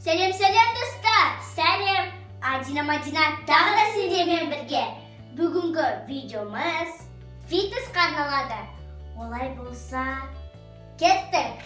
Selam dostlar. Selam. Madina tағы да сендермен бірге. Бүгінгі видеомыз фитнес арналады. Олай болса, кеттік.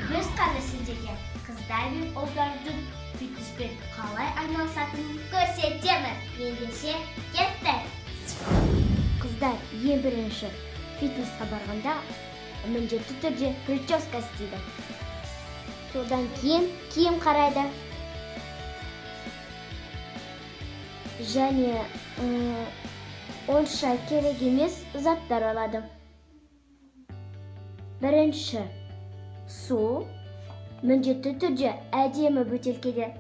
Біз қазір сендерге қыздар мен ұлдардың фитнеспен қалай айналысатынын көрсетемін. Ендеше кеттік. Қыздар ең бірінші фитнесқа барғанда міндетті түрде прическа істейді. Содан кейін киім қарайды. Және онша керек емес заттар алады. Бірінші су, міндетті түрде әдемі бөтелкеде.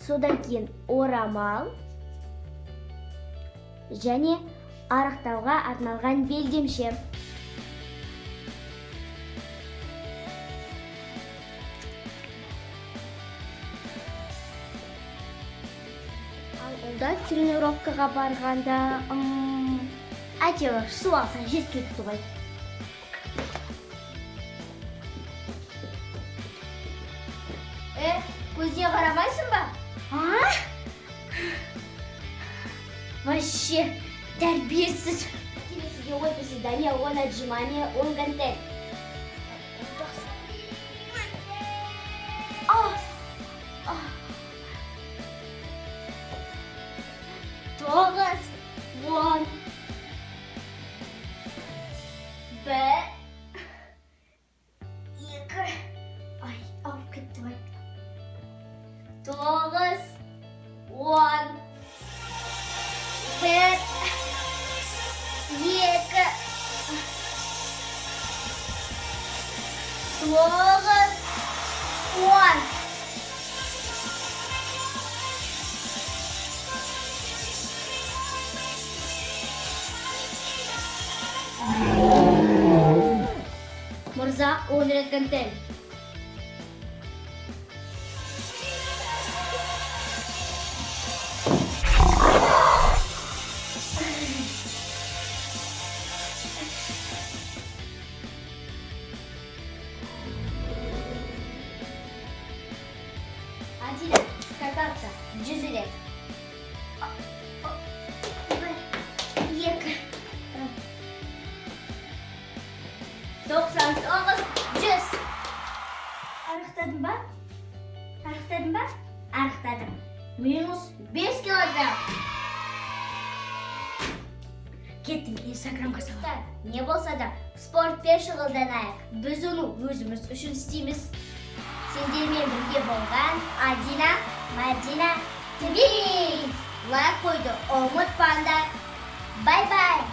Содан кейін орамал және арықтауға арналған белдемше. Ал онда тренировкаға барғанда әйтеуір су алсаң жеткілікті ғой. Көзіне қарамайсың ба? Вообще, тәрбиесіз. Келесіге ой приседания, он отжимания, он гантель. Тоғыз, он. Бір, екі. Ай, ауып кетті ғой. Тоғыз, он. Бір, екі. Тоғыз, он. Мырза, 10 рет гантель. Адина, скакалка, 100 рет. Бір, екі. 99, 100. Арықтадың ба? Арықтадың ба? Арықтадым. Минус 5 килограмм. Кеттім инстаграмға салып. Не болса да спортпен шұғылданайық. Біз оны өзіміз үшін істейміз. Сендермен бірге болған Адина, Мадина, Твинс. Лайк қойды ұмытпаңдар. Бай-бай.